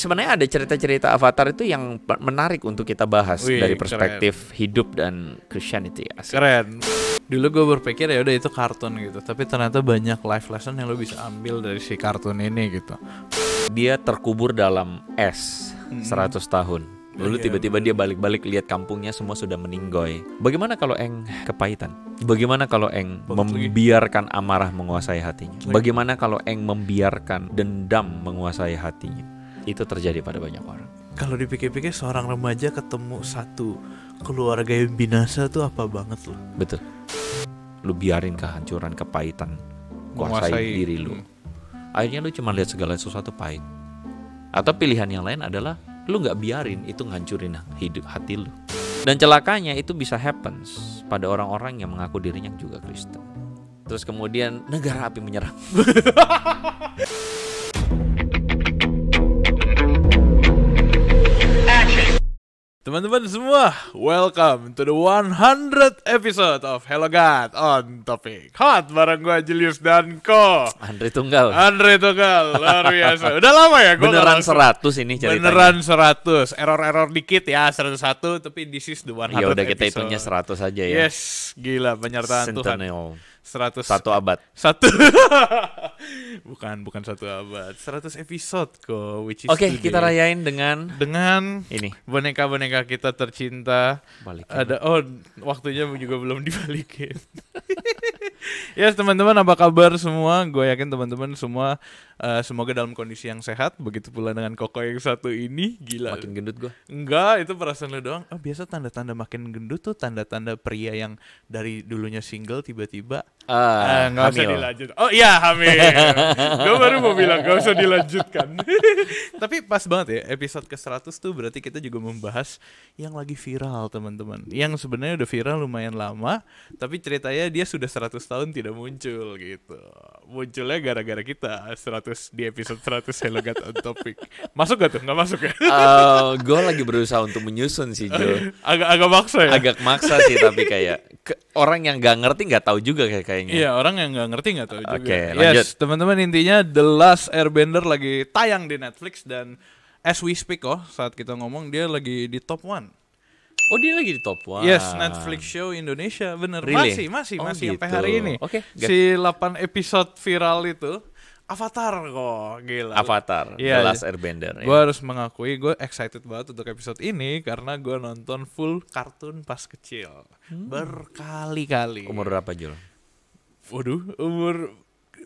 sebenarnya ada cerita-cerita Avatar itu yang menarik untuk kita bahas. Wih, dari perspektif hidup dan Christianity. Asik. Keren. Dulu gue berpikir ya udah itu kartun gitu, tapi ternyata banyak life lesson yang lo bisa ambil dari si kartun ini gitu. Dia terkubur dalam es 100 tahun. Lalu tiba-tiba dia balik-balik lihat kampungnya semua sudah meninggoy. Bagaimana kalau Eng kepahitan? Bagaimana kalau Eng membiarkan amarah menguasai hatinya? Bagaimana kalau Eng membiarkan dendam menguasai hatinya? Itu terjadi pada banyak orang. Kalau dipikir-pikir seorang remaja ketemu satu keluarga yang binasa tuh apa banget loh. Betul. Lu biarin kehancuran, kepahitan kuasai diri lu. Akhirnya lu cuma lihat segala sesuatu pahit. Atau pilihan yang lain adalah lu gak biarin itu ngancurin hidup hati lu. Dan celakanya itu bisa happens pada orang-orang yang mengaku dirinya juga Kristen. Terus kemudian negara api menyerang. Teman-teman semua, welcome to the 100th episode of Hello God on Topic Hot bareng gue Julius dan Ko Andre Tunggal, luar biasa. Udah lama ya gue beneran 100 ini ceritanya. Beneran 100, error dikit ya 101, tapi this is the 100th ya udah kita episode. hitungnya 100 aja ya. Yes, gila penyertaan Centennial. Tuhan 100 1 abad. bukan 1 abad, 100 episode kok, which is Oke, kita rayain dengan ini boneka-boneka kita tercinta. Balikin. Ada waktunya juga belum dibalikin. Yes, teman-teman, apa kabar semua? Gue yakin teman-teman semua semoga dalam kondisi yang sehat. Begitu pula dengan Koko yang satu ini. Gila, makin gendut gue. Enggak, itu perasaan lo doang. Biasa tanda-tanda makin gendut tuh tanda-tanda pria yang dari dulunya single tiba-tiba nggak usah dilanjut. Oh iya, hamil. Gue baru mau bilang gak usah dilanjutkan. Tapi pas banget ya, episode ke-100 tuh berarti kita juga membahas yang lagi viral, teman-teman. Yang sebenarnya udah viral lumayan lama, tapi ceritanya dia sudah 100 tahun tidak muncul gitu. Munculnya gara-gara kita 100 di episode 100 Hello God on Topic. Masuk gak tuh? Gak masuk ya? Gue lagi berusaha untuk menyusun sih, Jo. Agak maksa ya? Agak maksa sih, tapi kayak orang yang gak ngerti gak tahu juga kayaknya. Iya, orang yang gak ngerti gak tahu juga. Oke, lanjut. Yes, teman-teman, intinya The Last Airbender lagi tayang di Netflix. Dan as we speak saat kita ngomong dia lagi di top 1. Oh, dia lagi di top 1. Yes, Netflix show Indonesia, bener. Really? Masih gitu. sampai hari ini. Oke, si 8 episode viral itu Avatar kok, gila. Avatar, The Last Airbender. Gue harus mengakui gue excited banget untuk episode ini karena gue nonton full kartun pas kecil berkali-kali. Umur berapa, Jul? Waduh, umur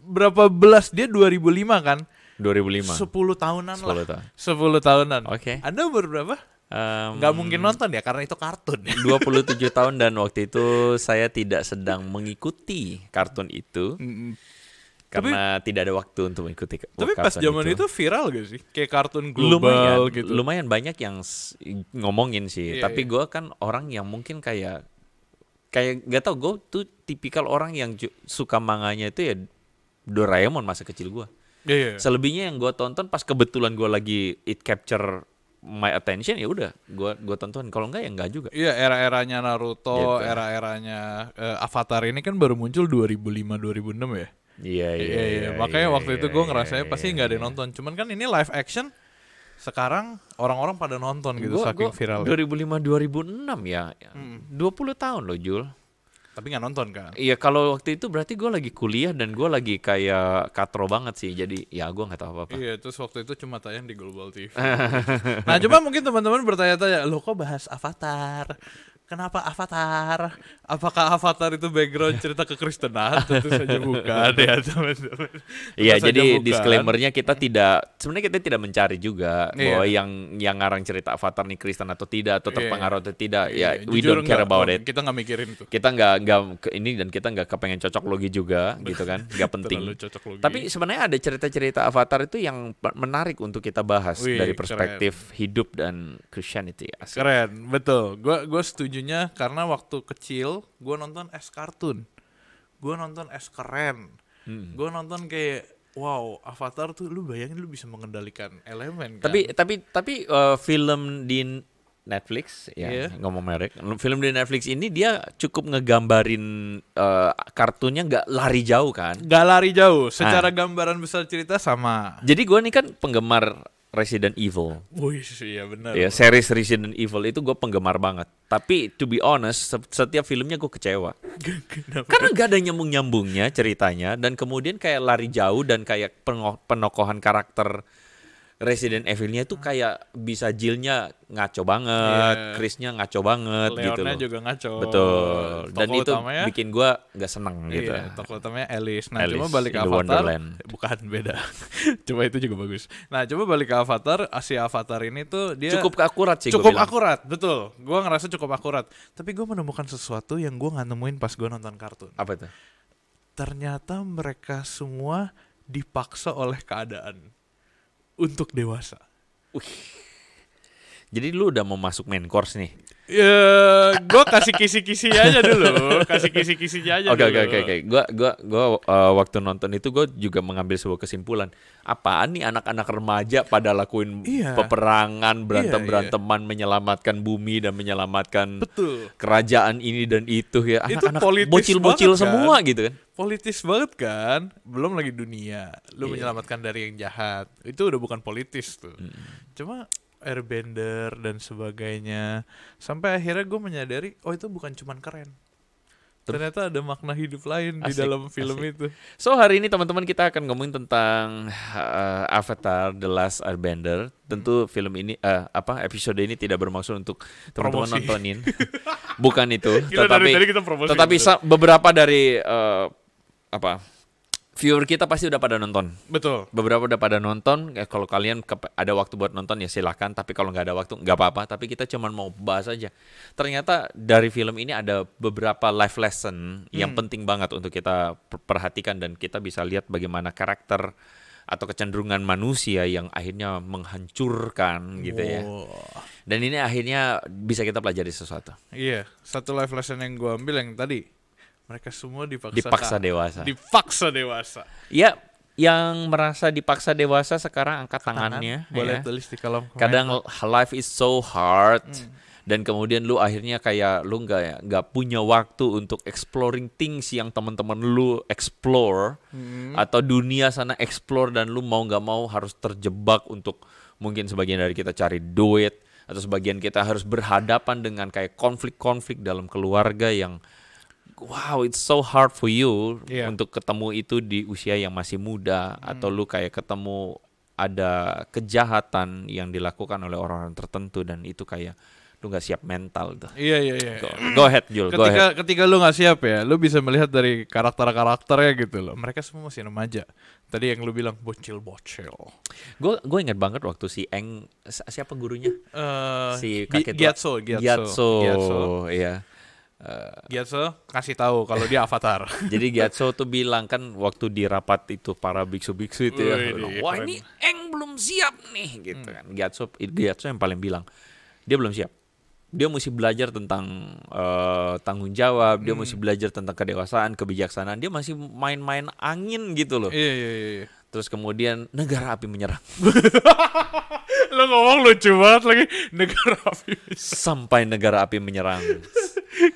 berapa belas? Dia 2005 kan? 2005. 10 tahunan 10 lah. tahun. 10 tahunan. Oke. Anda umur berapa? Gak mungkin nonton ya karena itu kartun. 27 tahun dan waktu itu saya tidak sedang mengikuti kartun itu. Karena tidak ada waktu untuk mengikuti kartun itu. Tapi pas zaman itu viral gak sih? Kayak kartun global gitu. Lumayan banyak yang ngomongin sih. Tapi gue kan orang yang mungkin kayak gak tau, gue tuh tipikal orang yang suka manganya itu ya Doraemon masa kecil gue. Selebihnya yang gue tonton pas kebetulan gue lagi it capture my attention, ya udah gue tonton. Kalau enggak ya enggak juga. Iya, era-eranya Naruto, gitu. era-eranya Avatar ini kan baru muncul 2005-2006 ya. Iya. Makanya waktu itu gue ngerasanya pasti nggak ada yang nonton. Cuman kan ini live action. Sekarang orang-orang pada nonton gitu saking viral. 2005-2006 ya. 20 tahun loh, Jul. Tapi nggak nonton kan? Iya, kalau waktu itu berarti gue lagi kuliah dan gue lagi kayak katro banget sih. Jadi ya gue nggak tahu apa-apa. Iya, terus waktu itu cuma tayang di Global TV. Nah, coba mungkin teman-teman bertanya-tanya, lo kok bahas Avatar? Kenapa Avatar? Apakah Avatar itu background cerita kekristenan? Tentu saja bukan ya, teman-teman. Iya, jadi disclaimer-nya sebenarnya kita tidak mencari juga bahwa yang ngarang cerita Avatar nih Kristen atau tidak, atau terpengaruh atau tidak. Ya, we don't care about it. Kita nggak mikirin itu. Kita nggak ini, dan kita nggak kepengen cocok logi juga, gitu kan? Nggak penting. Tapi sebenarnya ada cerita-cerita Avatar itu yang menarik untuk kita bahas dari perspektif hidup dan Christianity. Asik. Keren, betul. Gue setuju. Karena waktu kecil gue nonton es kartun, gue nonton es keren, gue nonton kayak wow, Avatar tuh lu bayangin lu bisa mengendalikan elemen kan. Tapi film di Netflix ya, ngomong merek, film di Netflix ini dia cukup ngegambarin kartunnya nggak lari jauh kan? Nggak lari jauh, secara gambaran besar cerita sama. Jadi gue nih kan penggemar Resident Evil. Wih, iya benar. Ya, series Resident Evil itu gue penggemar banget. Tapi to be honest, setiap filmnya gue kecewa. Karena gak ada nyambung-nyambungnya ceritanya. Dan kemudian kayak lari jauh dan kayak penokohan karakter Resident Evil-nya itu kayak bisa Jill-nya ngaco banget, Chris-nya ngaco banget gitu loh. Leonnya juga ngaco. Betul. Dan itu utamanya, bikin gue gak seneng gitu. Iya, tokoh utamanya Alice. Nah, Alice coba balik ke Avatar. Bukan, beda. Coba itu juga bagus. Nah, coba balik ke Avatar. Si Avatar ini tuh dia cukup akurat sih. Cukup akurat, betul. Gue ngerasa cukup akurat. Tapi gue menemukan sesuatu yang gue gak nemuin pas gue nonton kartun. Apa itu? Ternyata mereka semua dipaksa oleh keadaan untuk dewasa. Jadi lu udah mau masuk main course nih? Ya, gue kasih kisi-kisi aja dulu. Kasih kisi-kisinya aja dulu. Oke. Gue waktu nonton itu gue juga mengambil sebuah kesimpulan. Apaan nih anak-anak remaja pada lakuin peperangan, berantem-beranteman, menyelamatkan bumi dan menyelamatkan kerajaan ini dan itu ya. Anak-anak bocil-bocil semua kan? Gitu kan. Politis banget kan, belum lagi dunia. Lu menyelamatkan dari yang jahat, itu udah bukan politis tuh. Cuma airbender dan sebagainya. Sampai akhirnya gue menyadari, oh itu bukan cuman keren. Ternyata ada makna hidup lain di dalam film itu. So hari ini teman-teman kita akan ngomongin tentang Avatar The Last Airbender. Tentu film ini episode ini tidak bermaksud untuk teman-teman nontonin. Bukan itu, tetapi beberapa dari viewer kita pasti udah pada nonton. Betul. Beberapa udah pada nonton. Kalau kalian ada waktu buat nonton ya silakan. Tapi kalau nggak ada waktu nggak apa-apa. Tapi kita cuma mau bahas aja. Ternyata dari film ini ada beberapa life lesson yang penting banget untuk kita perhatikan dan kita bisa lihat bagaimana karakter atau kecenderungan manusia yang akhirnya menghancurkan gitu ya. Dan ini akhirnya bisa kita pelajari sesuatu. Iya. Satu life lesson yang gue ambil yang tadi. Mereka semua dipaksa dewasa. Dipaksa dewasa. Ya, yang merasa dipaksa dewasa sekarang angkat tangannya. Boleh tulis di kolom komentar. Kadang life is so hard. Dan kemudian lu akhirnya kayak lu nggak punya waktu untuk exploring things yang teman-teman lu explore. Atau dunia sana explore dan lu mau nggak mau harus terjebak untuk mungkin sebagian dari kita cari duit. Atau sebagian kita harus berhadapan dengan kayak konflik-konflik dalam keluarga yang wow, it's so hard for you untuk ketemu itu di usia yang masih muda atau lu kayak ketemu ada kejahatan yang dilakukan oleh orang-orang tertentu dan itu kayak lu nggak siap mental tuh. Iya. Go ahead, Jul. Ketika lu nggak siap ya, lu bisa melihat dari karakternya gitu loh. Mereka semua masih remaja. Tadi yang lu bilang bocil-bocil. Gue ingat banget waktu si Eng, siapa gurunya? Si kakek Gyatso. Iya. Gyatso kasih tahu kalau dia Avatar. Jadi Gyatso tuh bilang kan waktu di rapat itu para biksu-biksu itu wah ini Eng belum siap nih gitu kan. Gyatso yang paling bilang dia belum siap. Dia mesti belajar tentang tanggung jawab, dia mesti belajar tentang kedewasaan, kebijaksanaan. Dia masih main-main angin gitu loh. Iya. Terus kemudian negara api menyerang. Lo ngomong lucu banget lagi, negara api menyerang. Sampai negara api menyerang.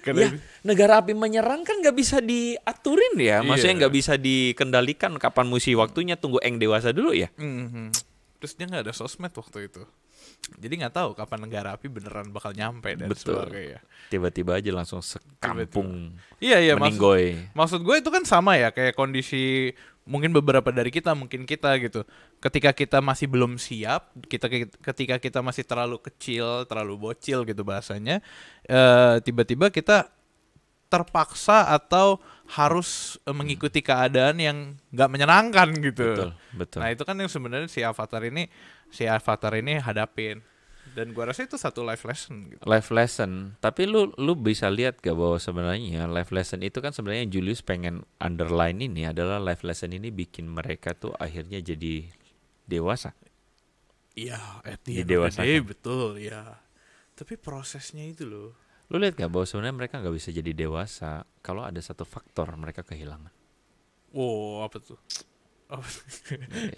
Ya, negara api menyerang kan nggak bisa diaturin ya, maksudnya nggak bisa dikendalikan kapan mesti waktunya, tunggu Eng dewasa dulu ya. Terus dia nggak ada sosmed waktu itu, jadi nggak tahu kapan negara api beneran bakal nyampe dan sebagainya. Tiba-tiba aja langsung sekampung. Iya meninggoy. Maksud gue itu kan sama ya kayak kondisi mungkin beberapa dari kita, mungkin kita gitu. Ketika kita masih belum siap, ketika kita masih terlalu kecil, terlalu bocil gitu bahasanya, tiba-tiba kita terpaksa atau harus mengikuti keadaan yang nggak menyenangkan gitu. Betul. Nah itu kan yang sebenarnya si Avatar ini hadapin. Dan gua rasa itu satu life lesson gitu. Life lesson. Tapi lu bisa lihat gak bahwa sebenarnya life lesson itu kan sebenarnya Julius pengen underline ini adalah life lesson ini bikin mereka tuh akhirnya jadi dewasa. Iya, dewasa. Betul, ya. Tapi prosesnya itu loh. Lu lihat gak bahwa sebenarnya mereka gak bisa jadi dewasa kalau ada satu faktor mereka kehilangan. Wow, apa tuh?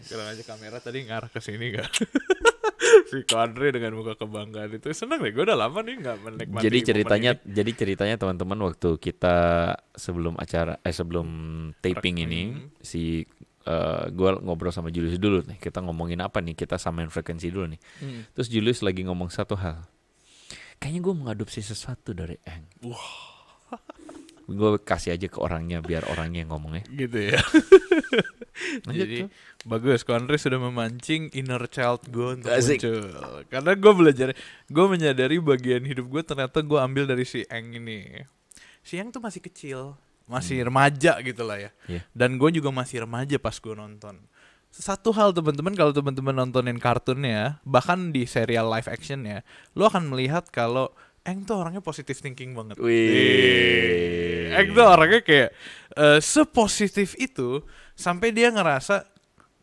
Sekarang aja kamera tadi ngarah ke sini gak? Si Andre dengan muka kebanggaan itu seneng deh. Gue udah lama nih nggak menikmati. Jadi ceritanya teman-teman waktu kita sebelum taping ini si gue ngobrol sama Julius dulu nih, kita ngomongin apa nih, kita samain frekuensi dulu nih. Terus Julius lagi ngomong satu hal, kayaknya gue mengadopsi sesuatu dari Eng. Gue kasih aja ke orangnya biar orangnya yang ngomongnya. Gitu ya. Jadi bagus, Konri sudah memancing inner child gue untuk muncul. Karena gue menyadari bagian hidup gue ternyata gue ambil dari si Eng ini. Si Eng tuh masih kecil, masih remaja gitu lah ya. Dan gue juga masih remaja pas gue nonton. Satu hal teman-teman, kalau teman-teman nontonin kartunnya, bahkan di serial live actionnya, lo akan melihat kalau Eng tuh orangnya positive thinking banget. Eng tuh orangnya kayak sepositif itu sampai dia ngerasa,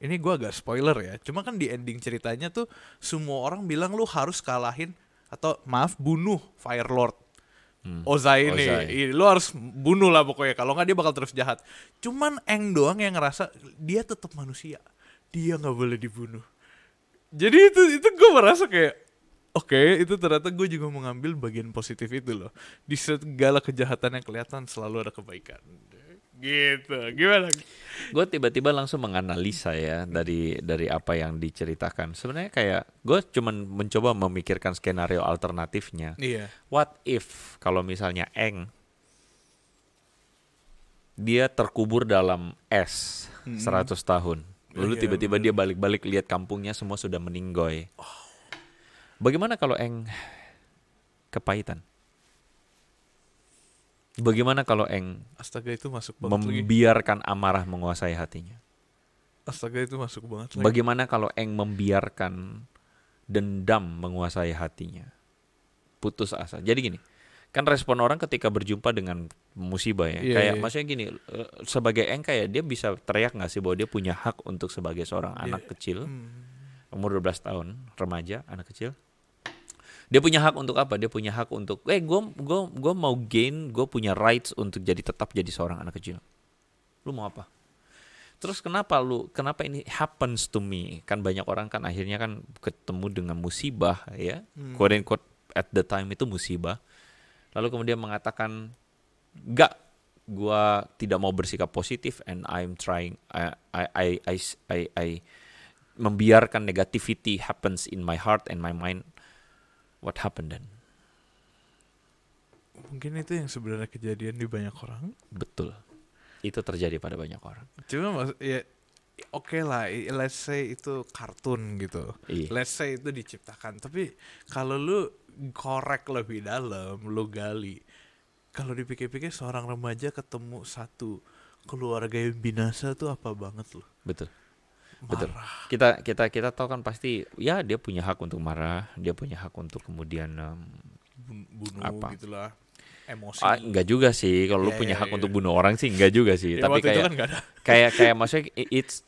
ini gue agak spoiler ya, cuma kan di ending ceritanya tuh semua orang bilang lu harus kalahin atau bunuh Fire Lord Ozai ini. Lu harus bunuh lah pokoknya, kalau nggak dia bakal terus jahat. Cuman Eng doang yang ngerasa dia tetap manusia, dia nggak boleh dibunuh. Jadi itu gue merasa kayak oke, itu ternyata gue juga mengambil bagian positif itu loh. Di segala kejahatan yang kelihatan selalu ada kebaikan. Gitu, gimana? Gue tiba-tiba langsung menganalisa ya dari apa yang diceritakan. Sebenarnya kayak gue cuman mencoba memikirkan skenario alternatifnya. What if kalau misalnya Eng dia terkubur dalam es 100 tahun. Lalu tiba-tiba dia balik-balik lihat kampungnya semua sudah meninggoy. Bagaimana kalau Eng kepahitan? Bagaimana kalau Eng astaga itu masuk membiarkan amarah menguasai hatinya? Astaga itu masuk banget lagi. Bagaimana kalau Eng membiarkan dendam menguasai hatinya? Putus asa. Jadi gini, kan respon orang ketika berjumpa dengan musibah ya. Maksudnya gini, sebagai Eng kayak dia bisa teriak gak sih bahwa dia punya hak untuk sebagai seorang anak kecil, umur 12 tahun, remaja, anak kecil. Dia punya hak untuk apa? Dia punya hak untuk gue mau gain, gue punya rights untuk tetap jadi seorang anak kecil. Lu mau apa? Terus kenapa ini happens to me? Kan banyak orang kan akhirnya kan ketemu dengan musibah ya. Quote unquote at the time itu musibah. Lalu kemudian mengatakan enggak, gue tidak mau bersikap positif and I'm trying I membiarkan negativity happens in my heart and my mind. What happened then? Mungkin itu yang sebenarnya kejadian di banyak orang. Betul. Itu terjadi pada banyak orang. Cuma ya oke lah, let's say itu kartun gitu. Let's say itu diciptakan. Tapi kalau lu korek lebih dalam, lu gali. Kalau dipikir-pikir seorang remaja ketemu satu keluarga yang binasa tuh apa banget loh. Betul. Betul. Kita tahu kan pasti ya dia punya hak untuk marah, dia punya hak untuk kemudian bunuh apa? Gitulah. Emosi. Enggak juga sih, kalau lu punya hak untuk bunuh orang sih enggak juga sih. Tapi kayak kan kayak maksudnya it's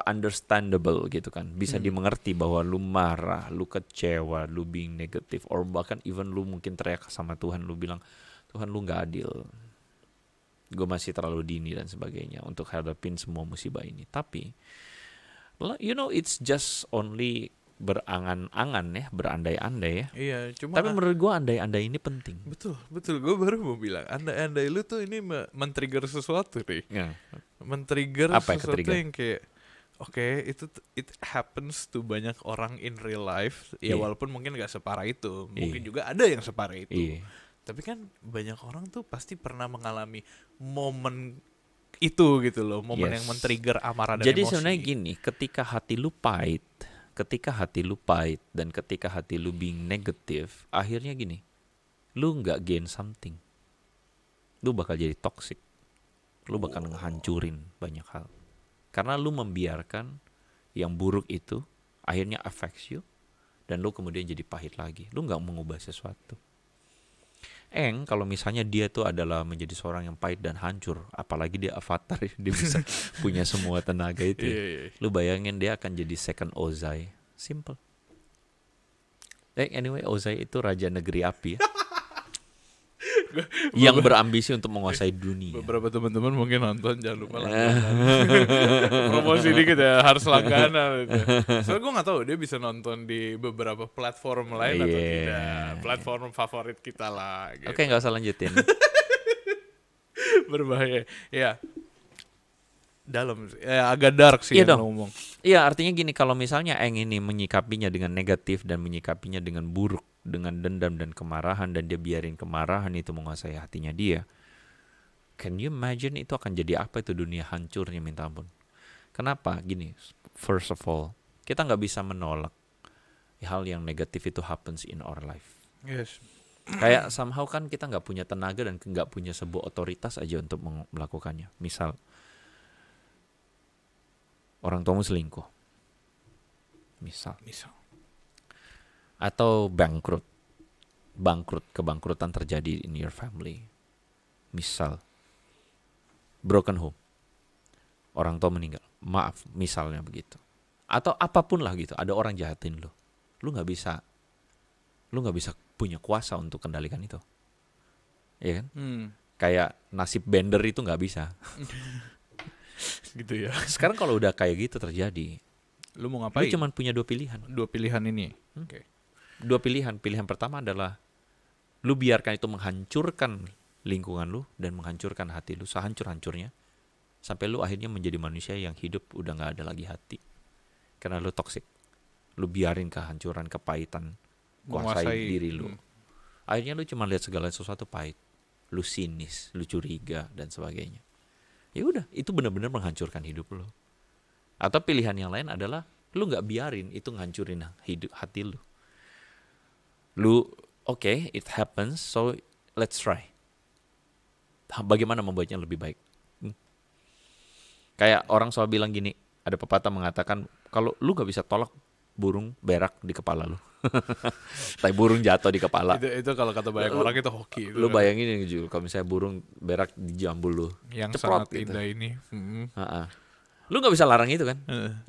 understandable gitu kan. Bisa dimengerti bahwa lu marah, lu kecewa, lu being negative, or bahkan even lu mungkin teriak sama Tuhan, lu bilang Tuhan lu enggak adil. Gue masih terlalu dini dan sebagainya untuk hadapin semua musibah ini. Tapi it's just only berangan-angan ya, berandai-andai ya. Iya, cuma tapi menurut gue andai-andai ini penting. Betul. Gue baru mau bilang, andai-andai lu tuh ini men-trigger sesuatu nih. Ya. Men-trigger sesuatu yang kayak it happens to banyak orang in real life. Ya walaupun mungkin gak separah itu. Mungkin juga ada yang separah itu. Tapi kan banyak orang tuh pasti pernah mengalami momen itu gitu loh, momen yang men-trigger amarah dan emosi. Jadi sebenarnya gini, ketika hati lu pahit dan ketika hati lu being negatif, akhirnya gini, lu nggak gain something, lu bakal jadi toxic, lu bakal ngehancurin banyak hal, karena lu membiarkan yang buruk itu akhirnya affects you, dan lu kemudian jadi pahit lagi, lu nggak mengubah sesuatu. Eng kalau misalnya dia tuh adalah menjadi seorang yang pahit dan hancur, apalagi dia avatar, dia bisa punya semua tenaga itu. Lu bayangin dia akan jadi second Ozai. Simple. Anyway, Ozai itu raja negeri api ya. Yang berambisi untuk menguasai dunia. Beberapa teman-teman mungkin nonton, jangan lupa langganan. Promosi dikit ya, harus langganan gitu. Soalnya gue gak tahu dia bisa nonton di beberapa platform lain atau tidak. Platform favorit kita lah gitu. Oke, gak usah lanjutin. Berbahaya. Ya. dalam, agak dark sih Iya yang dong. lo ngomong. Iya, artinya gini, kalau misalnya Eng ini menyikapinya dengan negatif dan menyikapinya dengan buruk, dengan dendam dan kemarahan, dan dia biarin kemarahan itu menguasai hatinya dia, can you imagine itu akan jadi apa itu dunia hancurnya minta ampun. Kenapa? Gini, first of all, kita nggak bisa menolak hal yang negatif itu happens in our life. Yes. Kayak somehow kan kita nggak punya tenaga dan nggak punya sebuah otoritas aja untuk melakukannya. Misal, orang tuamu selingkuh. Misal. Atau kebangkrutan terjadi in your family. Misal, broken home. Orang tua meninggal. Maaf, misalnya begitu. Atau apapun lah gitu, ada orang jahatin lo. Lu nggak bisa punya kuasa untuk kendalikan itu. Iya kan? Kayak nasib Bender itu nggak bisa. Gitu ya. Sekarang kalau udah kayak gitu terjadi, lu mau ngapain? Lu cuma punya dua pilihan. Dua pilihan ini. Oke. Dua pilihan. Pilihan pertama adalah lu biarkan itu menghancurkan lingkungan lu dan menghancurkan hati lu sehancur-hancurnya sampai lu akhirnya menjadi manusia yang hidup udah nggak ada lagi hati karena lu toksik. Lu biarin kehancuran, kepahitan kuasai diri lu. Akhirnya lu cuma lihat segala sesuatu pahit. Lu sinis, lu curiga dan sebagainya. Ya udah, itu benar-benar menghancurkan hidup lu. Atau pilihan yang lain adalah lu nggak biarin itu ngancurin hidup hati lu. Lu oke, it happens, so let's try. Bagaimana membuatnya lebih baik? Kayak orang selalu bilang gini, ada pepatah mengatakan kalau lu nggak bisa tolak burung berak di kepala lu. Tai burung jatuh di kepala. Itu kalau kata banyak orang itu hoki. Lu bayangin Jul, kalau misalnya burung berak di jambul lu. Yang ceprot, sangat indah gitu. Ini. Lu nggak bisa larang itu kan?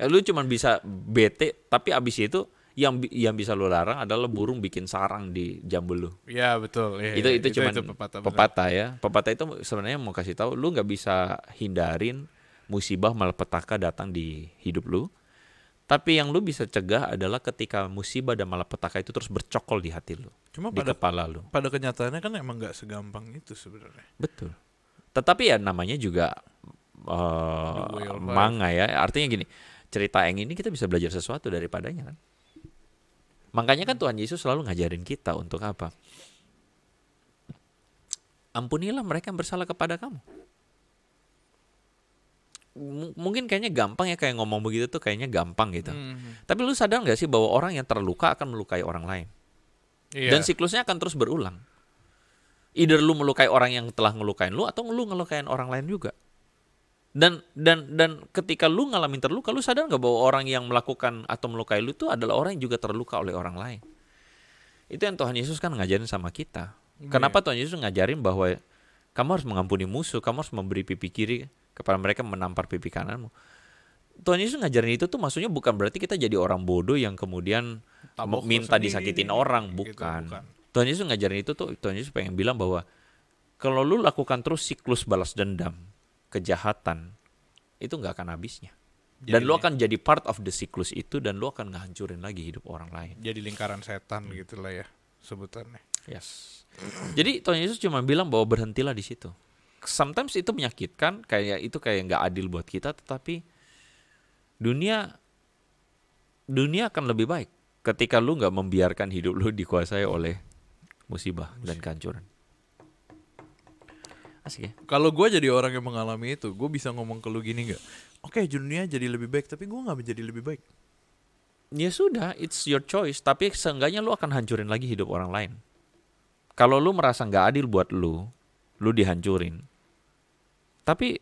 Lu cuma bisa bete, tapi abis itu yang bisa lu larang adalah burung bikin sarang di jambul lu. Iya betul. Ya, itu cuma pepatah ya. Pepatah itu sebenarnya mau kasih tahu lu nggak bisa hindarin musibah malapetaka datang di hidup lu. Tapi yang lu bisa cegah adalah ketika musibah dan malapetaka itu terus bercokol di hati lu, di kepala lu. Pada kenyataannya kan emang nggak segampang itu sebenarnya. Betul. Tetapi ya namanya juga manga ya. Artinya gini, cerita Eng ini kita bisa belajar sesuatu daripadanya kan. Makanya kan Tuhan Yesus selalu ngajarin kita untuk apa? Ampunilah mereka yang bersalah kepada kamu. Mungkin kayaknya gampang ya, kayak ngomong begitu tuh kayaknya gampang gitu. Tapi lu sadar gak sih bahwa orang yang terluka akan melukai orang lain? Dan siklusnya akan terus berulang. Either lu melukai orang yang telah ngelukain lu atau lu ngelukain orang lain juga. Dan ketika lu ngalamin terluka, lu sadar gak bahwa orang yang melakukan atau melukai lu itu adalah orang yang juga terluka oleh orang lain? Itu yang Tuhan Yesus kan ngajarin sama kita. Kenapa Tuhan Yesus ngajarin bahwa kamu harus mengampuni musuh, kamu harus memberi pipi kiri kepada mereka, menampar pipi kananmu. Tuhan Yesus ngajarin itu tuh maksudnya bukan berarti kita jadi orang bodoh yang kemudian minta disakitin orang, bukan. Gitu, bukan. Tuhan Yesus ngajarin itu tuh, Tuhan Yesus pengen bilang bahwa kalau lu lakukan terus siklus balas dendam, kejahatan, itu nggak akan habisnya. Dan lu akan jadi part of the siklus itu dan lu akan ngehancurin lagi hidup orang lain. Jadi lingkaran setan gitulah ya sebutannya. Yes. Jadi Tuhan Yesus cuma bilang bahwa berhentilah di situ. Sometimes itu menyakitkan, kayak nggak adil buat kita, tetapi dunia akan lebih baik ketika lu nggak membiarkan hidup lu dikuasai oleh musibah dan kehancuran. Asik ya. Kalau gue jadi orang yang mengalami itu, gue bisa ngomong ke lu gini nggak? Oke, dunia jadi lebih baik, tapi gue nggak menjadi lebih baik. Ya sudah, it's your choice. Tapi seenggaknya lu akan hancurin lagi hidup orang lain. Kalau lu merasa nggak adil buat lu dihancurin. Tapi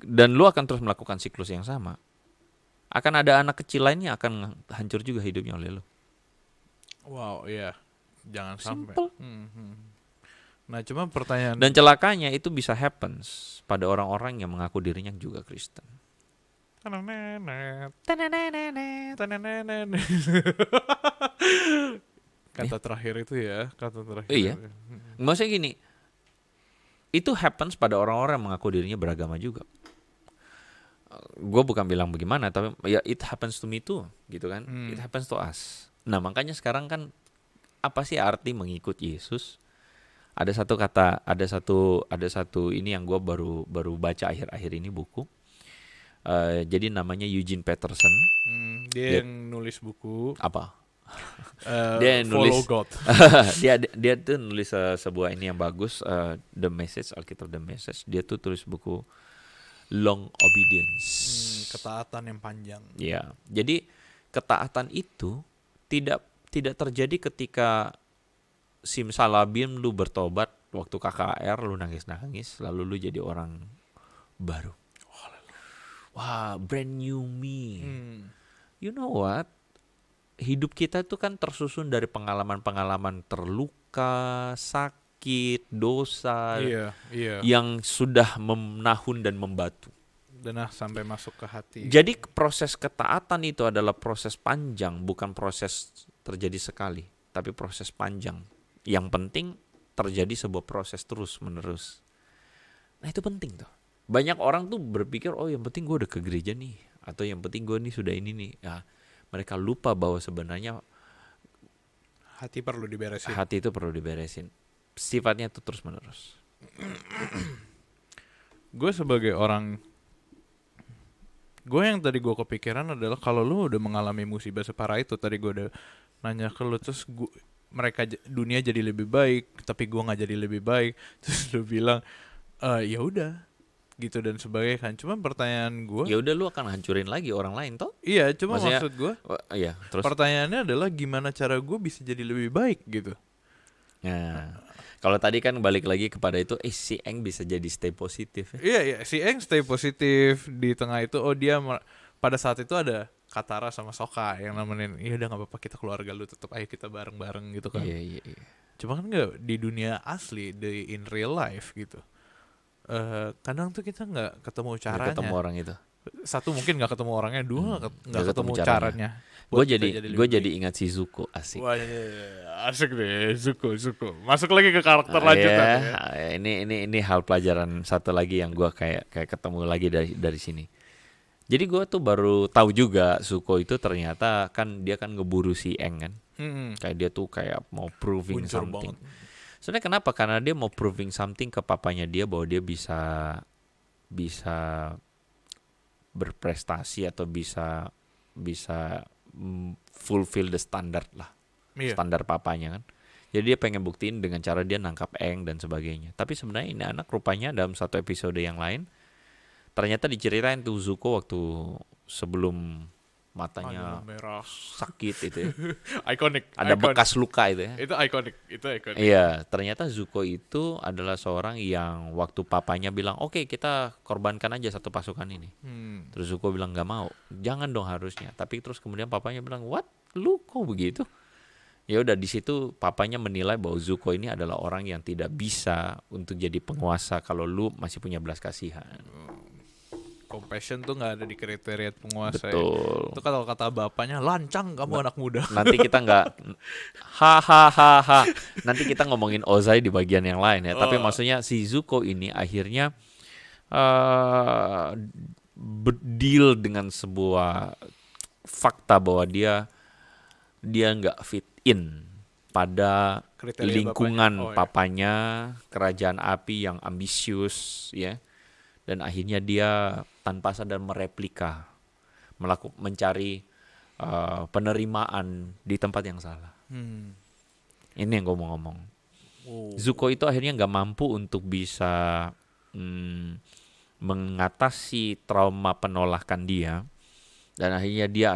dan lu akan terus melakukan siklus yang sama. Akan ada anak kecil lainnya akan hancur juga hidupnya oleh lu. Wow, iya. Jangan sampai. Nah, cuma pertanyaan. Dan celakanya itu bisa happens pada orang-orang yang mengaku dirinya juga Kristen. Kata terakhir itu ya, kata terakhir. Iya. Maksudnya gini, itu happens pada orang-orang yang mengaku dirinya beragama juga. Gue bukan bilang bagaimana, tapi ya it happens to me too, gitu kan. It happens to us. Nah makanya sekarang kan, apa sih arti mengikut Yesus? Ada satu kata, ada satu ini yang gue baru baca akhir-akhir ini buku. Jadi namanya Eugene Peterson. Dia yang nulis buku apa? Dia nulis Follow God. dia tuh nulis sebuah ini yang bagus, The Message, Alkitab The Message. Dia tuh tulis buku Long Obedience. Ketaatan yang panjang. Ya, jadi ketaatan itu tidak terjadi ketika simsalabim lu bertobat waktu KKR lu nangis-nangis lalu lu jadi orang baru. Wah, brand new me. You know what? Hidup kita itu kan tersusun dari pengalaman-pengalaman terluka, sakit, dosa, yang sudah menahun dan membatu. Dan sampai masuk ke hati. Jadi proses ketaatan itu adalah proses panjang, bukan proses terjadi sekali, tapi proses panjang. Yang penting terjadi sebuah proses terus menerus. Nah itu penting tuh. Banyak orang tuh berpikir, oh yang penting gue udah ke gereja nih, atau yang penting gue nih sudah ini nih. Nah, mereka lupa bahwa sebenarnya hati perlu diberesin. Hati itu perlu diberesin. Sifatnya itu terus menerus. Gue sebagai orang, gue yang tadi gue kepikiran adalah kalau lu udah mengalami musibah separah itu, tadi gue udah nanya ke lu, terus mereka dunia jadi lebih baik, tapi gue nggak jadi lebih baik, terus lu bilang ya udah gitu dan sebagainya kan. Cuma pertanyaan gue, ya udah lu akan hancurin lagi orang lain toh? Iya, cuma maksudnya, maksud gue, iya, terus pertanyaannya adalah gimana cara gue bisa jadi lebih baik gitu. Nah, kalau tadi kan balik lagi kepada itu, si Eng bisa jadi stay positif. Iya, si Eng stay positif di tengah itu. Oh dia pada saat itu ada Katara sama Soka yang nemenin. Iya udah nggak apa-apa, kita keluarga lu tetap ayo kita bareng-bareng gitu kan. Iya. Cuma kan nggak di dunia asli, in real life gitu. Kadang tuh kita nggak ketemu caranya. Gak ketemu orang itu. Satu mungkin nggak ketemu orangnya, dua nggak ketemu caranya. Gue jadi ingat si Zuko, asik. Wah, asik deh Zuko. Masuk lagi ke karakter lanjutan. Ya. Ini hal pelajaran satu lagi yang gue kayak ketemu lagi dari sini. Jadi gue tuh baru tahu juga Zuko itu ternyata kan dia kan ngeburu si Eng kan. Kayak dia tuh kayak mau proving something. Sebenarnya kenapa? Karena dia mau proving something ke papanya dia bahwa dia bisa berprestasi atau bisa fulfill the standard lah. Standar papanya kan. Jadi dia pengen buktiin dengan cara dia nangkap Eng dan sebagainya. Tapi sebenarnya ini anak rupanya dalam satu episode yang lain ternyata diceritain tuh Zuko waktu sebelum matanya merah sakit itu ya. Iconic. Ada bekas luka itu ya. Itu iconic. Iya, ternyata Zuko itu adalah seorang yang waktu papanya bilang, "Oke, kita korbankan aja satu pasukan ini." Terus Zuko bilang nggak mau. Jangan dong harusnya. Tapi terus kemudian papanya bilang, "What? Lu kok begitu?" Ya udah di situ papanya menilai bahwa Zuko ini adalah orang yang tidak bisa untuk jadi penguasa kalau lu masih punya belas kasihan. Compassion tuh nggak ada di kriteria penguasa. Betul. Ya. Itu kalau kata bapaknya lancang kamu anak muda. Nanti kita nggak nanti kita ngomongin Ozai di bagian yang lain ya. Tapi maksudnya si Zuko ini akhirnya berdeal dengan sebuah fakta bahwa dia nggak fit in pada kriteria lingkungan papanya, kerajaan api yang ambisius ya. Dan akhirnya dia tanpa sadar mereplika, mencari penerimaan di tempat yang salah. Ini yang gue mau ngomong. Zuko itu akhirnya nggak mampu untuk bisa mengatasi trauma penolakan dia. Dan akhirnya dia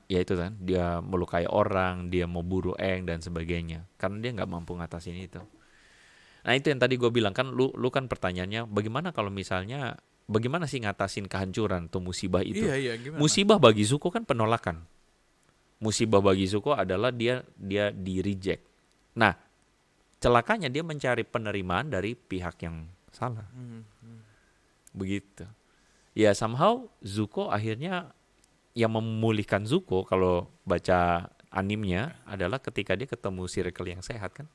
ya itu kan, dia melukai orang, dia mau buru Eng dan sebagainya. Karena dia nggak mampu ngatasin itu. Nah itu yang tadi gue bilang kan, lu kan pertanyaannya bagaimana sih ngatasin kehancuran tuh musibah itu? Iya, gimana? Musibah bagi Zuko kan penolakan. Musibah bagi Zuko adalah dia di reject. Nah celakanya dia mencari penerimaan dari pihak yang salah. Begitu. Ya somehow Zuko akhirnya yang memulihkan Zuko kalau baca animnya adalah ketika dia ketemu circle yang sehat kan.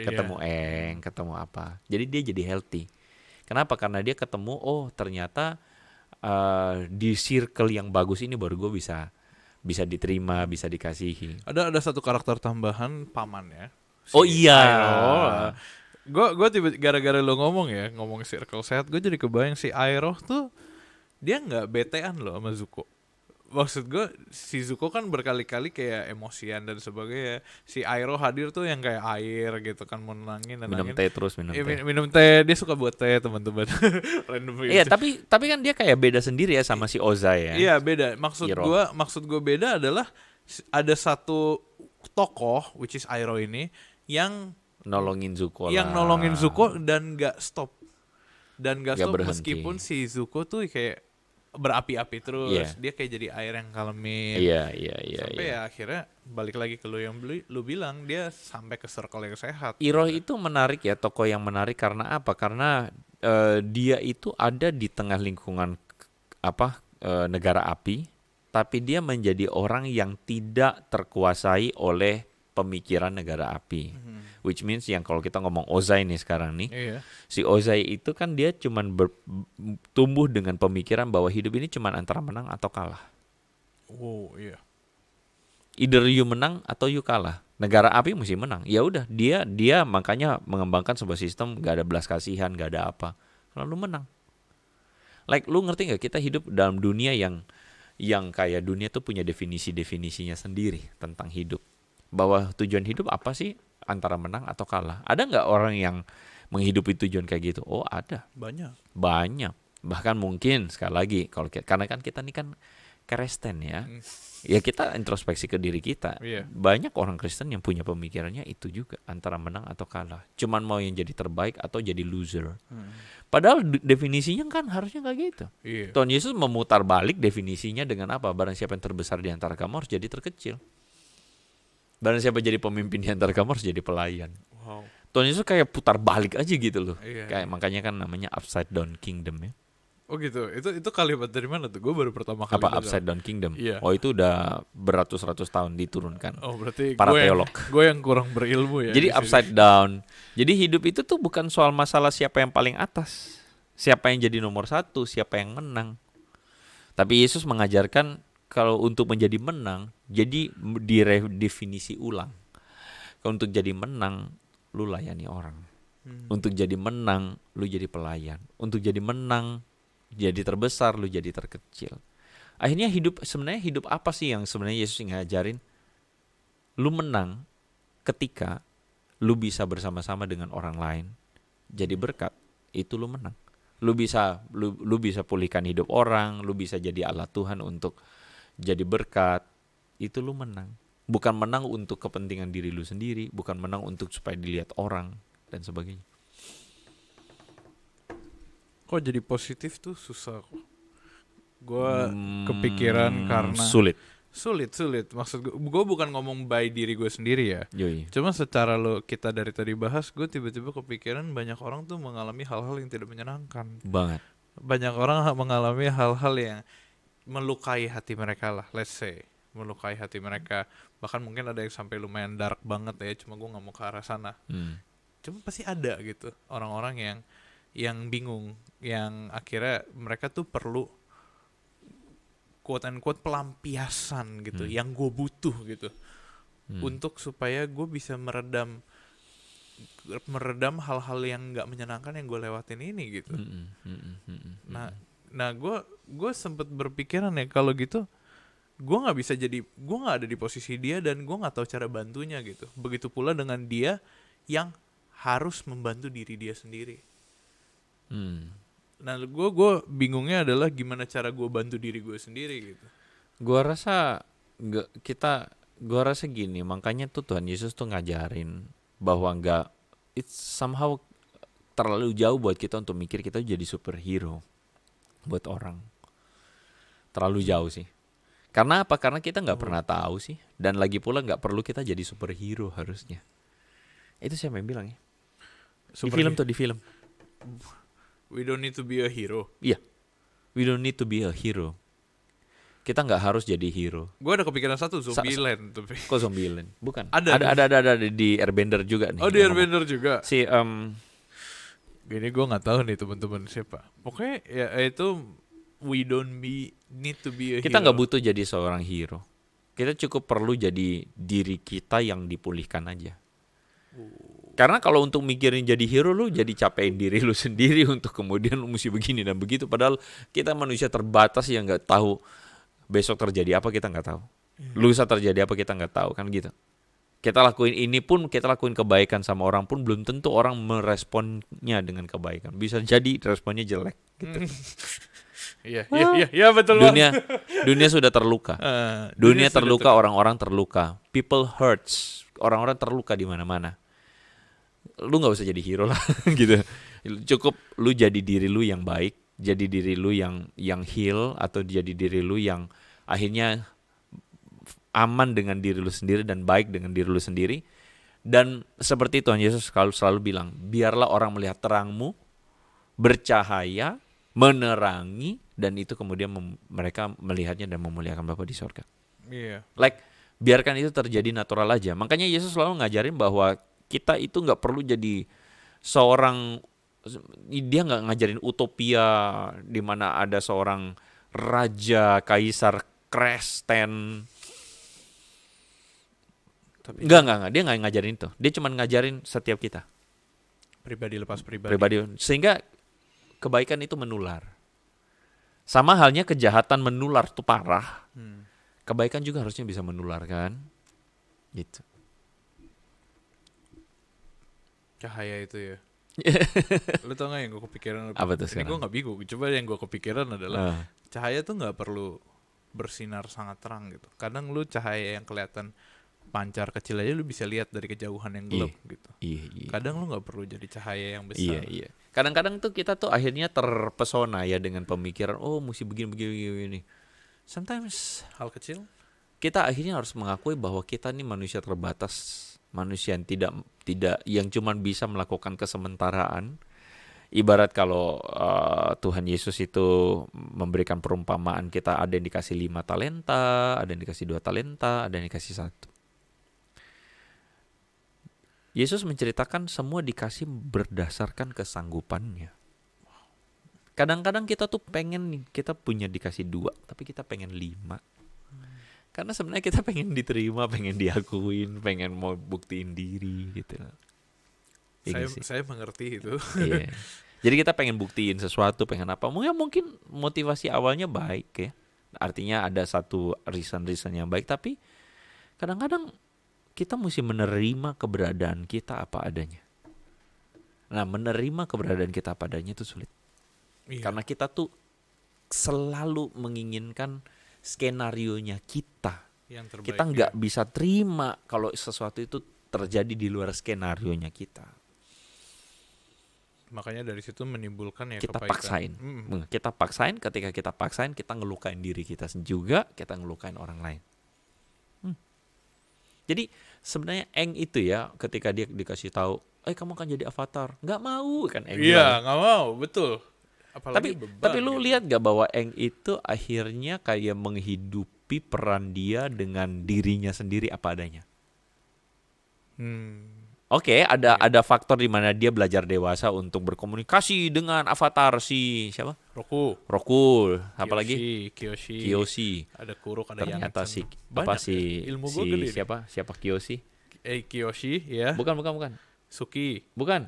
Ketemu Eng, ketemu apa. Jadi dia jadi healthy. Kenapa? Karena dia ketemu, ternyata di circle yang bagus ini baru gue bisa diterima, bisa dikasihi. Ada satu karakter tambahan paman ya. Iya. Gue tiba gara-gara lo ngomong circle sehat, gue jadi kebayang si Iroh tuh dia nggak betean loh sama Zuko. Maksud gue si Zuko kan berkali-kali kayak emosian dan sebagainya. Si Iroh hadir tuh yang kayak air gitu kan, menenangin. Minum teh terus minum teh. Dia suka buat teh teman-teman. Random. Iya tapi kan dia kayak beda sendiri ya sama si Ozai ya. Iya beda. Maksud gue beda adalah ada satu tokoh which is Iroh ini yang nolongin Zuko dan nggak stop berhenti. Meskipun si Zuko tuh kayak berapi-api terus, dia kayak jadi air yang kalemin. Sampai ya akhirnya balik lagi ke lu yang lu bilang dia sampai ke circle yang sehat. Iroh itu menarik ya, tokoh yang menarik karena apa? Karena dia itu ada di tengah lingkungan negara api, tapi dia menjadi orang yang tidak terkuasai oleh pemikiran negara api. Which means yang kalau kita ngomong Ozai nih sekarang nih, si Ozai itu kan dia cuman tumbuh dengan pemikiran bahwa hidup ini cuman antara menang atau kalah. Oh iya. Either you menang atau you kalah. Negara api mesti menang. Ya udah, dia makanya mengembangkan sebuah sistem gak ada belas kasihan, gak ada apa. Lalu menang. Like lu ngerti nggak, kita hidup dalam dunia yang kayak dunia tuh punya definisinya sendiri tentang hidup. Bahwa tujuan hidup apa sih? Antara menang atau kalah. Ada nggak orang yang menghidupi tujuan kayak gitu? Oh ada. Banyak. Bahkan mungkin sekali lagi karena kan kita ini kan Kristen ya. Ya kita introspeksi ke diri kita. Banyak orang Kristen yang punya pemikirannya itu juga, antara menang atau kalah. Cuman mau yang jadi terbaik atau jadi loser. Padahal definisinya kan harusnya nggak gitu. Tuhan Yesus memutar balik definisinya dengan apa? Barang siapa yang terbesar di antara kamu harus jadi terkecil. Barang siapa jadi pemimpin di antara kamu harus jadi pelayan. Wow. Tuhan Yesus kayak putar balik aja gitu loh. Kayak makanya kan namanya upside down kingdom ya. Oh gitu. Itu kalimat dari mana tuh? Gue baru pertama kali. Apa upside down kingdom? Oh itu udah beratus-ratus tahun diturunkan. Oh berarti para teolog. Gue yang kurang berilmu ya. Jadi upside down. Jadi hidup itu tuh bukan soal masalah siapa yang paling atas, siapa yang jadi nomor satu, siapa yang menang. Tapi Yesus mengajarkan kalau untuk menjadi menang, jadi diredefinisi ulang. Kalau untuk jadi menang, lu layani orang. Untuk jadi menang, lu jadi pelayan. Untuk jadi menang, jadi terbesar, lu jadi terkecil. Akhirnya sebenarnya hidup apa sih yang sebenarnya Yesus ngajarin? Lu menang ketika lu bisa bersama-sama dengan orang lain. Jadi berkat, itu lu menang. Lu bisa pulihkan hidup orang, lu bisa jadi alat Tuhan untuk jadi berkat, itu lu menang. Bukan menang untuk kepentingan diri lu sendiri, bukan menang untuk supaya dilihat orang dan sebagainya. Kok jadi positif tuh susah kok. Gue kepikiran karena sulit. Maksud gue bukan ngomong by diri gue sendiri ya. Cuma secara kita dari tadi bahas, gue tiba-tiba kepikiran banyak orang tuh mengalami hal-hal yang tidak menyenangkan. Banget. Banyak orang mengalami hal-hal yang melukai hati mereka lah, let's say melukai hati mereka. Bahkan mungkin ada yang sampai lumayan dark banget ya, cuma gue nggak mau ke arah sana. Cuma pasti ada gitu orang-orang yang bingung, yang akhirnya mereka tuh perlu quote unquote pelampiasan gitu, yang gue butuh gitu, untuk supaya gue bisa meredam hal-hal yang nggak menyenangkan yang gue lewatin ini gitu. Nah gue sempet berpikiran ya, kalau gitu gue nggak ada di posisi dia dan gue nggak tahu cara bantunya gitu. Begitu pula dengan dia yang harus membantu diri dia sendiri. Nah gue bingungnya adalah gimana cara gue bantu diri gue sendiri gitu. Gue rasa gini, makanya tuh Tuhan Yesus tuh ngajarin bahwa it's somehow terlalu jauh buat kita untuk mikir kita jadi superhero buat orang. Terlalu jauh sih. Karena apa? Karena kita nggak pernah tahu sih, dan lagi pula nggak perlu kita jadi superhero harusnya. Itu siapa yang bilang ya? Di film. We don't need to be a hero. Iya. We don't need to be a hero. Kita nggak harus jadi hero. Gue ada kepikiran satu, Zombieland. Kok Zombieland? Bukan. Ada di Airbender juga nih. Oh, di Airbender juga. Gini gue nggak tahu nih teman-teman siapa. Pokoknya ya itu we don't need to be a hero. Kita nggak butuh jadi seorang hero. Kita cukup perlu jadi diri kita yang dipulihkan aja. Karena kalau untuk mikirin jadi hero, lu jadi capein diri lu sendiri untuk kemudian lu mesti begini dan begitu. Padahal kita manusia terbatas yang nggak tahu besok terjadi apa, kita nggak tahu. Lusa terjadi apa kita nggak tahu, kan gitu. Kita lakuin ini pun, kita lakuin kebaikan sama orang pun belum tentu orang meresponnya dengan kebaikan. Bisa jadi responnya jelek. Gitu. Iya betul. Dunia sudah terluka. Dunia terluka, orang-orang terluka. People hurts. Orang-orang terluka di mana-mana. Lu nggak usah jadi hero lah, gitu. Cukup lu jadi diri lu yang baik, jadi diri lu yang heal, atau jadi diri lu yang akhirnya aman dengan diri lu sendiri dan baik dengan diri lu sendiri. Dan seperti Tuhan Yesus selalu bilang, biarlah orang melihat terangmu bercahaya, menerangi, dan itu kemudian mereka melihatnya dan memuliakan Bapa di sorga. Like, biarkan itu terjadi natural aja. Makanya Yesus selalu ngajarin bahwa kita itu nggak perlu jadi seorang, dia nggak ngajarin utopia di mana ada seorang raja, kaisar, Kristen. Enggak, dia nggak ngajarin itu. Dia cuma ngajarin setiap kita. Pribadi lepas pribadi. Sehingga kebaikan itu menular. Sama halnya kejahatan menular tuh parah. Kebaikan juga harusnya bisa menular, kan? Gitu. Cahaya itu ya. Lu tau gak yang gue kepikiran? Apa tuh sekarang? Ini gue gak bingung. Coba yang gue kepikiran adalah cahaya tuh gak perlu bersinar sangat terang gitu. Kadang lu cahaya yang kelihatan pancar kecil aja lu bisa lihat dari kejauhan yang gelap gitu. Iya. Kadang lu gak perlu jadi cahaya yang besar. Iya. Kadang-kadang tuh kita tuh akhirnya terpesona ya dengan pemikiran, oh mesti begini. Sometimes hal kecil kita akhirnya harus mengakui bahwa kita nih manusia terbatas. Manusia yang tidak yang cuman bisa melakukan kesementaraan. Ibarat kalau Tuhan Yesus itu memberikan perumpamaan, kita ada yang dikasih 5 talenta, ada yang dikasih 2 talenta, ada yang dikasih 1. Yesus menceritakan semua dikasih berdasarkan kesanggupannya. Kadang-kadang kita tuh pengen, kita punya dikasih 2, tapi kita pengen 5. Karena sebenarnya kita pengen diterima, pengen diakuin, pengen mau buktiin diri gitu. Saya mengerti itu. Iya. Jadi kita pengen buktiin sesuatu, pengen apa? Mungkin motivasi awalnya baik ya. Artinya ada satu reason yang baik, tapi kadang-kadang kita mesti menerima keberadaan kita apa adanya. Nah, menerima keberadaan kita apa adanya itu sulit. Karena kita tuh selalu menginginkan skenarionya kita. Yang terbaik, kita nggak bisa terima kalau sesuatu itu terjadi di luar skenarionya kita. Makanya dari situ menimbulkan ya kita kepaikan. paksain. Ketika kita paksain, kita ngelukain diri kita juga, kita ngelukain orang lain. Jadi sebenarnya Eng itu ya, ketika dia dikasih tahu, kamu kan jadi avatar, nggak mau kan Eng. Iya, nggak mau, betul. Apalagi tapi lu lihat gak bahwa Eng itu akhirnya kayak menghidupi peran dia dengan dirinya sendiri apa adanya. Oke, ada faktor di mana dia belajar dewasa untuk berkomunikasi dengan avatar si siapa? Roku. Apalagi Kiyoshi. Ada Kuruk, ada ternyata Yang. Ternyata si ilmu si gede siapa Kiyoshi? Kiyoshi ya. Bukan. Suki. Bukan.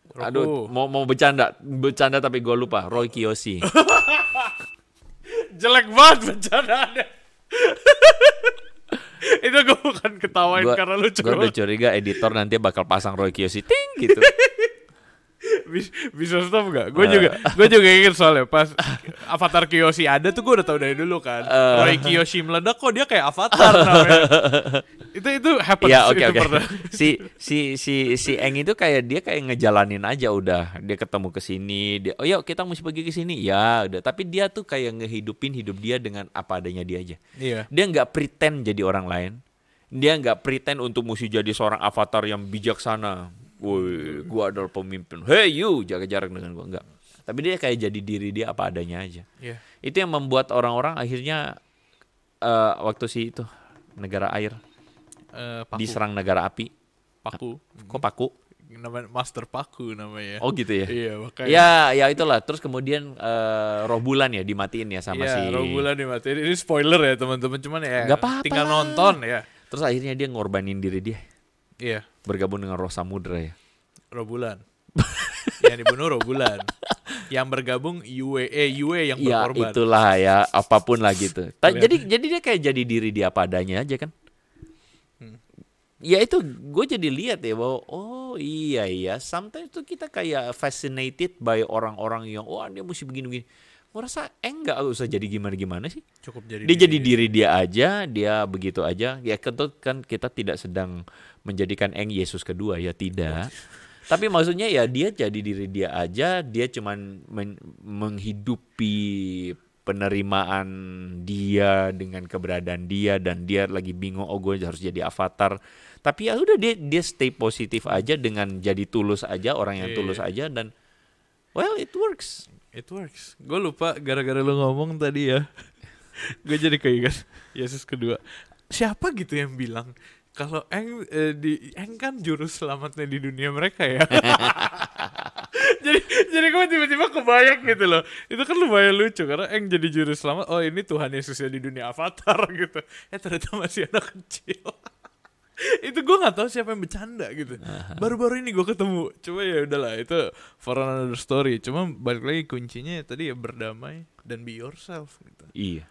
Roku. Aduh, mau bercanda tapi gue lupa. Roy Kiyoshi. Jelek banget bercandaannya. Itu gue bukan ketawain karena lucu. Gue udah curiga editor nanti bakal pasang Roy Kiyoshi ting gitu. Bisa stop gak? Gue juga inget soalnya pas Avatar Kiyoshi ada tuh gue udah tahu dari dulu kan. Roy Kiyoshi meledak kok dia kayak Avatar namanya. Itu happens. Ya, okay. Si Eng itu dia kayak ngejalanin aja udah. Dia ketemu ke sini, dia yuk kita mesti pergi ke sini. Ya, udah. Tapi dia tuh kayak ngehidupin hidup dia dengan apa adanya dia aja. Iya. Dia enggak pretend jadi orang lain. Dia enggak pretend untuk mesti jadi seorang avatar yang bijaksana. Woi, gua adalah pemimpin. Hey you, jaga jarak dengan gua. Enggak. Tapi dia kayak jadi diri dia apa adanya aja. Yeah. Itu yang membuat orang-orang akhirnya waktu itu negara air diserang negara api. Paku. Kok Paku? Namanya Master Paku namanya. Oh gitu ya? Iya, makanya. Ya itulah. Terus kemudian Roh Bulan ya dimatiin ya sama si. Roh Bulan dimatiin. Ini spoiler ya teman-teman. Cuman ya gak apa-apa tinggal nonton ya. Terus akhirnya dia ngorbanin diri dia. Iya. Bergabung dengan roh samudra ya. Roh bulan. Yang dibunuh roh bulan. Yang bergabung Yue yang berkorban. Ya itulah ya, apapun lah gitu. Jadi dia kayak jadi diri dia padanya aja kan. Ya itu gue jadi lihat ya bahwa oh iya sometimes tuh kita kayak fascinated by orang-orang yang dia mesti begini-begini. Gue rasa enggak usah jadi gimana-gimana sih. Cukup jadi dia jadi diri dia aja, dia begitu aja. Ya kan kita tidak sedang menjadikan Yesus kedua ya, tidak. Tapi maksudnya ya dia jadi diri dia aja, dia cuman menghidupi penerimaan dia dengan keberadaan dia, dan dia lagi bingung gue harus jadi avatar. Tapi ya udah dia stay positif aja dengan jadi tulus aja, orang yang tulus aja, dan well it works. It works. Gue lupa gara-gara lu ngomong tadi ya. Gue jadi keinget Yesus kedua. Siapa gitu yang bilang kalau Eng kan juru selamatnya di dunia mereka ya. jadi gue tiba-tiba kebayang gitu loh. Itu kan lumayan lucu karena Eng jadi juru selamat. Oh ini Tuhan Yesusnya di dunia avatar gitu. Ternyata masih anak kecil. Itu gue nggak tahu siapa yang bercanda gitu. Baru-baru ini gue ketemu. Cuma ya udahlah, itu for another story. Cuma balik lagi kuncinya tadi ya berdamai dan be yourself gitu. Iya.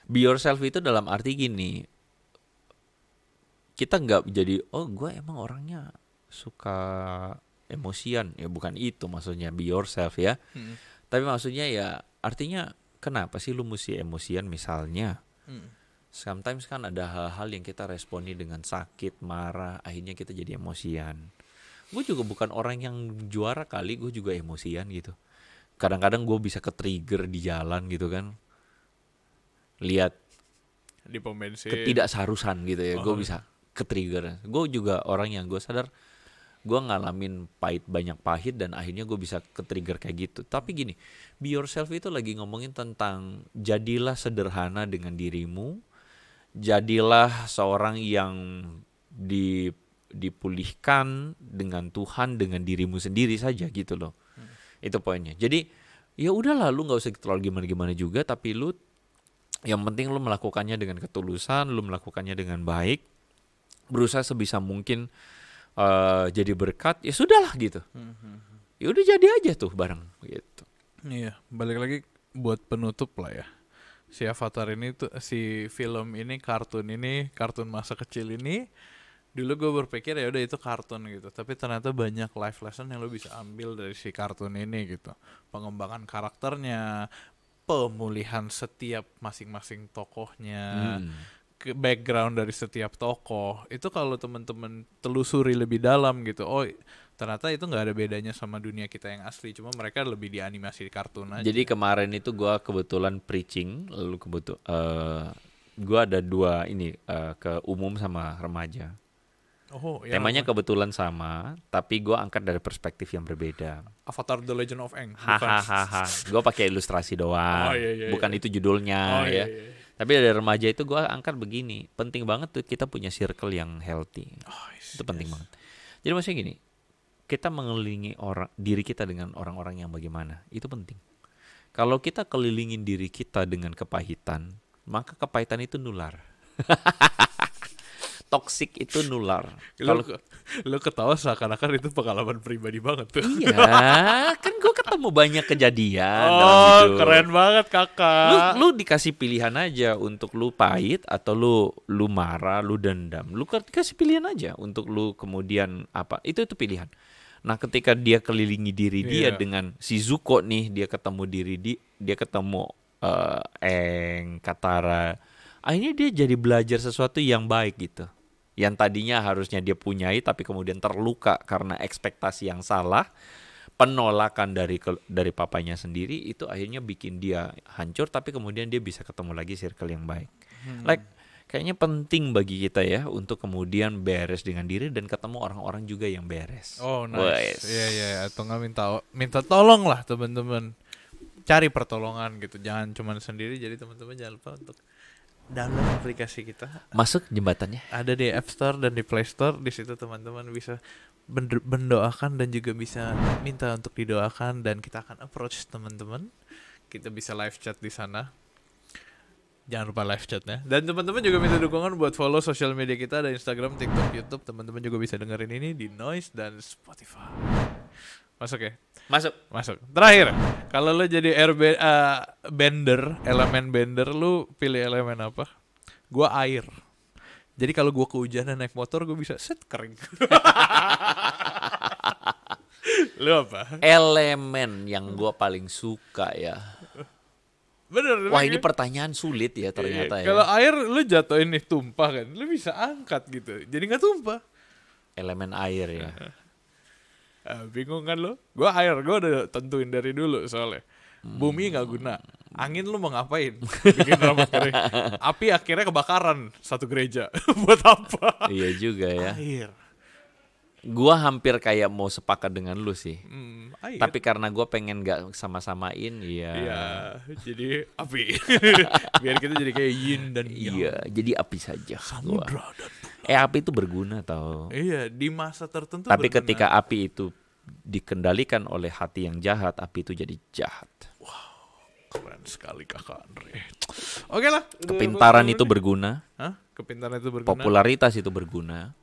Be yourself itu dalam arti gini. Kita nggak jadi gue emang orangnya suka emosian, ya bukan itu maksudnya be yourself ya. Tapi maksudnya ya artinya kenapa sih lu mesti emosian misalnya? Sometimes kan ada hal-hal yang kita responi dengan sakit, marah, akhirnya kita jadi emosian. Gue juga bukan orang yang juara kali, gue juga emosian gitu. Kadang-kadang gue bisa ke-trigger di jalan gitu kan. Lihat di pom bensin ketidakseharusan gitu ya, gue bisa ke-trigger. Gue juga orang yang gue sadar gue ngalamin banyak pahit dan akhirnya gue bisa ke-trigger kayak gitu. Tapi gini, be yourself itu lagi ngomongin tentang jadilah sederhana dengan dirimu, jadilah seorang yang dipulihkan dengan Tuhan, dengan dirimu sendiri saja gitu loh. Itu poinnya. Jadi ya udahlah, lu nggak usah terlalu gimana-gimana juga, tapi lu yang penting lu melakukannya dengan ketulusan, lu melakukannya dengan baik, berusaha sebisa mungkin jadi berkat, ya sudahlah gitu. Ya udah jadi aja tuh bareng gitu. Iya, balik lagi buat penutup lah ya. Si Avatar ini tuh, si film ini, kartun masa kecil ini, dulu gue berpikir ya udah itu kartun gitu, tapi ternyata banyak life lesson yang lo bisa ambil dari si kartun ini gitu. Pengembangan karakternya, pemulihan setiap masing-masing tokohnya, background dari setiap tokoh itu kalau teman-teman telusuri lebih dalam gitu, ternyata itu nggak ada bedanya sama dunia kita yang asli, cuma mereka lebih dianimasi di kartun aja. Jadi kemarin itu gue kebetulan preaching, lalu gue ada dua ini ke umum sama remaja. Temanya kebetulan sama, tapi gue angkat dari perspektif yang berbeda. Avatar The Legend of Aang. Gue pakai ilustrasi doang, bukan itu judulnya ya. Tapi dari remaja itu gue angkat begini, penting banget tuh kita punya circle yang healthy. Itu penting banget. Jadi maksudnya gini, kita mengelilingi diri kita dengan orang-orang yang bagaimana, itu penting. Kalau kita kelilingin diri kita dengan kepahitan, maka kepahitan itu nular. Toxic itu nular. Lo ketawa seakan-akan itu pengalaman pribadi banget tuh. Iya, kan gue ketemu banyak kejadian dalam hidup. Keren banget kakak. Lu dikasih pilihan aja untuk lu pahit atau lu marah, lu dendam. Lu kasih pilihan aja untuk lu kemudian apa? Itu pilihan. Nah, ketika dia kelilingi diri dia dengan si Zuko nih, dia ketemu dia ketemu Aang, Katara. Akhirnya dia jadi belajar sesuatu yang baik gitu. Yang tadinya harusnya dia punyai tapi kemudian terluka karena ekspektasi yang salah, penolakan dari papanya sendiri, itu akhirnya bikin dia hancur, tapi kemudian dia bisa ketemu lagi circle yang baik. Kayaknya penting bagi kita ya untuk kemudian beres dengan diri dan ketemu orang-orang juga yang beres. Nice. Iya. Atau nggak minta tolong lah teman-teman. Cari pertolongan gitu. Jangan cuma sendiri. Jadi teman-teman jangan lupa untuk download aplikasi kita. Masuk jembatannya. Ada di App Store dan di Play Store. Di situ teman-teman bisa mendoakan dan juga bisa minta untuk didoakan, dan kita akan approach teman-teman. Kita bisa live chat di sana. Jangan lupa live chatnya. Dan teman-teman juga minta dukungan buat follow sosial media kita, ada Instagram, TikTok, YouTube. Teman-teman juga bisa dengerin ini di Noise dan Spotify. Masuk ya? Masuk. Terakhir, kalau lo jadi bender, elemen bender, lo pilih elemen apa? Gua air. Jadi kalau gua kehujanan naik motor, gua bisa kering. Lo apa? Elemen yang gua paling suka ya. Bener. Wah, ini pertanyaan sulit ya ternyata ya. Kalau air lu jatuhin nih tumpah kan, lu bisa angkat gitu, jadi nggak tumpah. Elemen air ya. Bingung kan lo? Gue air, gue udah tentuin dari dulu soalnya. Bumi nggak guna, angin lu mau ngapain? Bikin rambut kering. Api akhirnya kebakaran satu gereja. Buat apa? Iya juga ya. Air. Gua hampir kayak mau sepakat dengan lu sih. Air. Tapi karena gua pengen gak sama-samain, Iya, jadi api. Biar kita jadi kayak yin dan yang. Iya, jadi api saja. Samudra dan api itu berguna tau. Iya, di masa tertentu tapi berguna. Ketika api itu dikendalikan oleh hati yang jahat, api itu jadi jahat. Wow, keren sekali Kakak Andre. Oke lah. Kepintaran itu berguna. Hah? Kepintaran itu berguna. Popularitas itu berguna.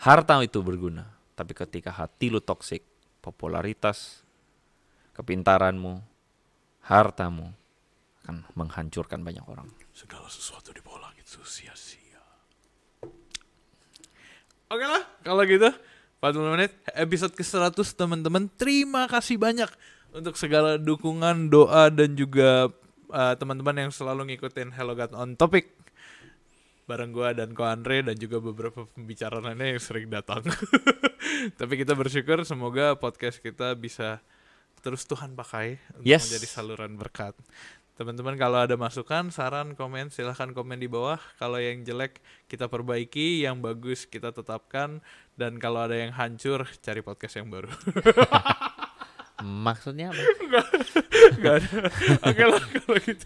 Harta itu berguna. Tapi ketika hati lu toksik, popularitas, kepintaranmu, hartamu akan menghancurkan banyak orang. Segala sesuatu di bawah langit itu sia-sia. Oke lah, kalau gitu 40 menit episode ke-100 teman-teman. Terima kasih banyak untuk segala dukungan, doa, dan juga teman-teman yang selalu ngikutin Hello God on Topic bareng gue dan Ko Andre dan juga beberapa pembicara lainnya yang sering datang. Tapi kita bersyukur semoga podcast kita bisa terus Tuhan pakai untuk menjadi saluran berkat. Teman-teman kalau ada masukan, saran, komen, silahkan komen di bawah. Kalau yang jelek kita perbaiki, yang bagus kita tetapkan, dan kalau ada yang hancur cari podcast yang baru. Maksudnya apa? Gak ada. Oke lah kalau gitu.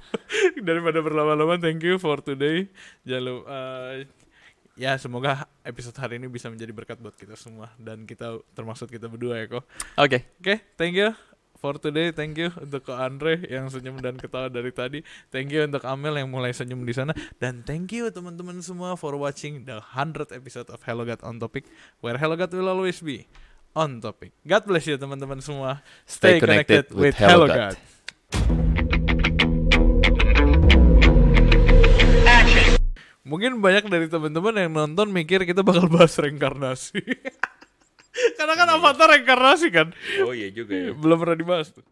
Daripada berlama-lama, thank you for today. Jangan lupa, ya semoga episode hari ini bisa menjadi berkat buat kita semua. Dan kita termasuk kita berdua ya kok. Oke, thank you for today. Thank you untuk Ko Andre yang senyum dan ketawa dari tadi. Thank you untuk Amel yang mulai senyum di sana. Dan thank you teman-teman semua for watching the 100th episode of Hello God on Topic, where Hello God will always be on topic. God bless you teman-teman semua. Stay connected with Hello God. Mungkin banyak dari teman-teman yang nonton mikir kita bakal bahas reinkarnasi. Karena kan Avatar reinkarnasi kan. Oh iya juga ya. Belum pernah dibahas tuh.